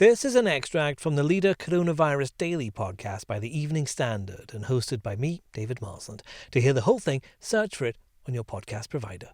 This is an extract from the Leader Coronavirus Daily podcast by the Evening Standard and hosted by me, David Marsland. To hear the whole thing, search for it on your podcast provider.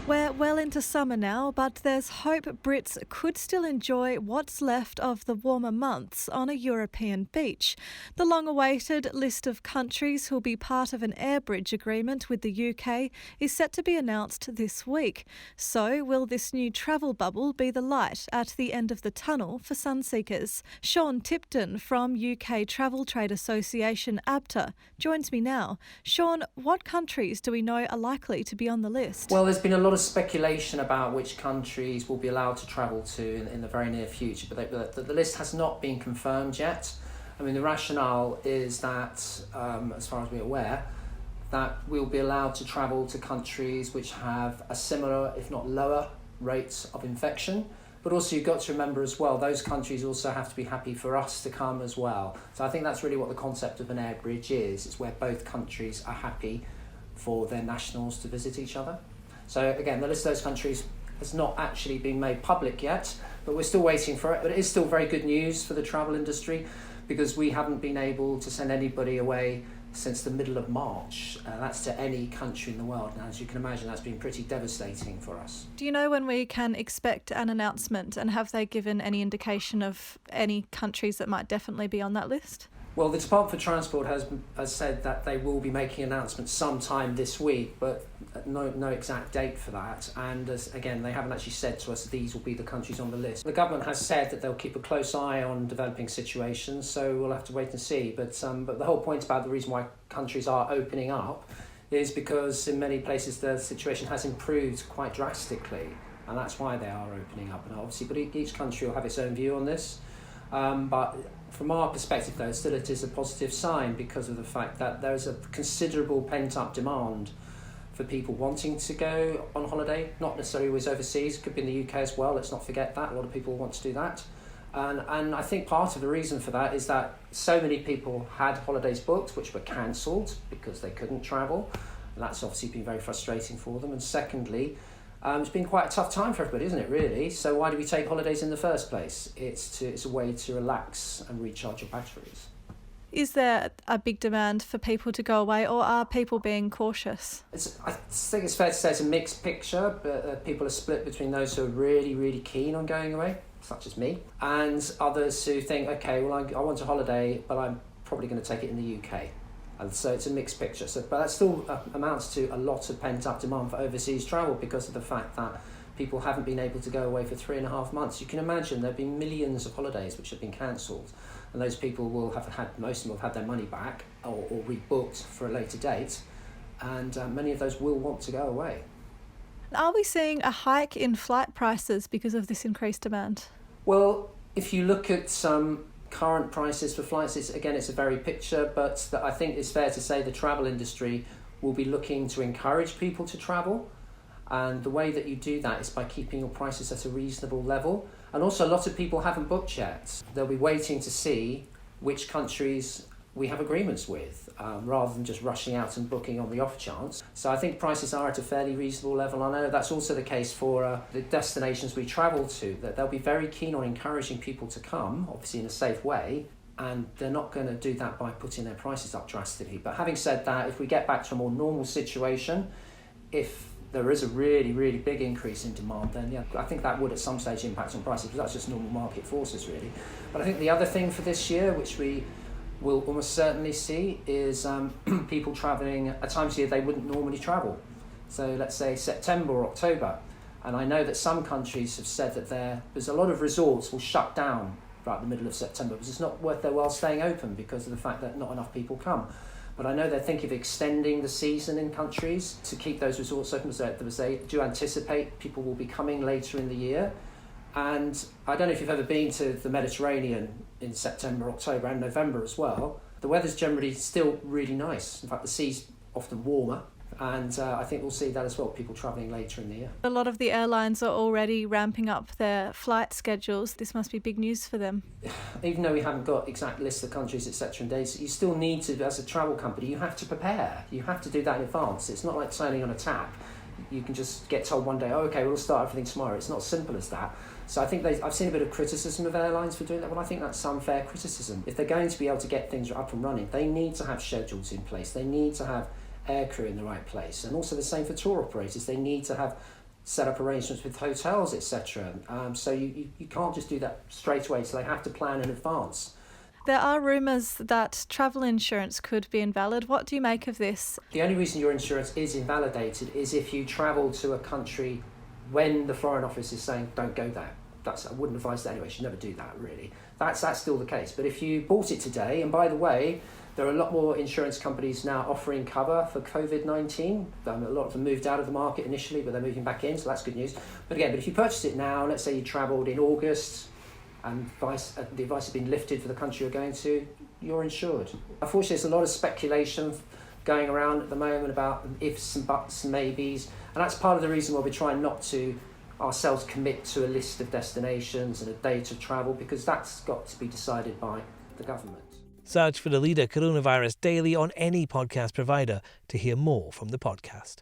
We're well into summer now, but there's hope Brits could still enjoy what's left of the warmer months on a European beach. The long-awaited list of countries who'll be part of an air bridge agreement with the UK is set to be announced this week. So, will this new travel bubble be the light at the end of the tunnel for sunseekers? Sean Tipton from UK Travel Trade Association Abta joins me now. Sean, what countries do we know are likely to be on the list? Well, there's been a lot of speculation about which countries will be allowed to travel to in the very near future, but the list has not been confirmed yet. I mean, the rationale is that, as far as we're aware, that we'll be allowed to travel to countries which have a similar, if not lower, rates of infection. But also you've got to remember as well, those countries also have to be happy for us to come as well. So I think that's really what the concept of an air bridge is. It's where both countries are happy for their nationals to visit each other. So again, the list of those countries has not actually been made public yet, but we're still waiting for it. But it is still very good news for the travel industry because we haven't been able to send anybody away since the middle of March. That's to any country in the world. Now, as you can imagine, that's been pretty devastating for us. Do you know when we can expect an announcement, and have they given any indication of any countries that might definitely be on that list? Well, the Department for Transport has said that they will be making announcements sometime this week, but no exact date for that. And again, they haven't actually said to us these will be the countries on the list. The government has said that they'll keep a close eye on developing situations, so we'll have to wait and see. But the whole point about the reason why countries are opening up is because in many places the situation has improved quite drastically, and that's why they are opening up. And obviously, but each country will have its own view on this. But from our perspective, though, still it is a positive sign because of the fact that there is a considerable pent-up demand for people wanting to go on holiday, not necessarily always overseas, could be in the UK as well, let's not forget that, a lot of people want to do that. And I think part of the reason for that is that so many people had holidays booked which were cancelled because they couldn't travel, and that's obviously been very frustrating for them. And secondly, it's been quite a tough time for everybody, isn't it, really? So why do we take holidays in the first place? It's a way to relax and recharge your batteries. Is there a big demand for people to go away, or are people being cautious? I think it's fair to say it's a mixed picture, but people are split between those who are really, really keen on going away, such as me, and others who think, okay, well, I want a holiday, but I'm probably going to take it in the UK. And so it's a mixed picture. But that still amounts to a lot of pent-up demand for overseas travel because of the fact that people haven't been able to go away for 3.5 months. You can imagine there have been millions of holidays which have been cancelled, and those people will have had, most of them will have had their money back or rebooked for a later date, and many of those will want to go away. Are we seeing a hike in flight prices because of this increased demand? Well, if you look at some current prices for flights, it's a very picture, but I think it's fair to say the travel industry will be looking to encourage people to travel, and the way that you do that is by keeping your prices at a reasonable level. And also, a lot of people haven't booked yet. They'll be waiting to see which countries we have agreements with, rather than just rushing out and booking on the off chance. So I think prices are at a fairly reasonable level. I know that's also the case for the destinations we travel to, that they'll be very keen on encouraging people to come, obviously in a safe way, and they're not going to do that by putting their prices up drastically. But having said that, if we get back to a more normal situation, if there is a really, really big increase in demand, then yeah, I think that would at some stage impact on prices, because that's just normal market forces really. But I think the other thing for this year, which we will almost certainly see, is people travelling at times of year they wouldn't normally travel. So let's say September or October. And I know that some countries have said that there's a lot of resorts will shut down right the middle of September because it's not worth their while staying open because of the fact that not enough people come. But I know they're thinking of extending the season in countries to keep those resorts open, because they do anticipate people will be coming later in the year. And I don't know if you've ever been to the Mediterranean in September, October and November as well. The weather's generally still really nice. In fact, the sea's often warmer And I think we'll see that as well, people travelling later in the year. A lot of the airlines are already ramping up their flight schedules. This must be big news for them. Even though we haven't got exact lists of countries, etc. and dates, you still need to, as a travel company, you have to prepare. You have to do that in advance. It's not like sailing on a tap. You can just get told one day, oh, okay, we'll start everything tomorrow. It's not as simple as that. So I think I've seen a bit of criticism of airlines for doing that. Well, I think that's unfair criticism. If they're going to be able to get things up and running, they need to have schedules in place. They need to have aircrew in the right place. And also the same for tour operators. They need to have set up arrangements with hotels, etc. So you can't just do that straight away. So they have to plan in advance. There are rumours that travel insurance could be invalid. What do you make of this? The only reason your insurance is invalidated is if you travel to a country when the Foreign Office is saying, don't go there. I wouldn't advise that anyway. You should never do that, really. That's still the case. But if you bought it today, and by the way, there are a lot more insurance companies now offering cover for COVID-19. A lot of them moved out of the market initially, but they're moving back in, so that's good news. But if you purchase it now, let's say you travelled in August, and the advice has been lifted for the country you're going to, you're insured. Unfortunately, there's a lot of speculation going around at the moment about ifs and buts and maybes, and that's part of the reason why we're trying not to ourselves commit to a list of destinations and a date of travel, because that's got to be decided by the government. Search for the Leader Coronavirus Daily on any podcast provider to hear more from the podcast.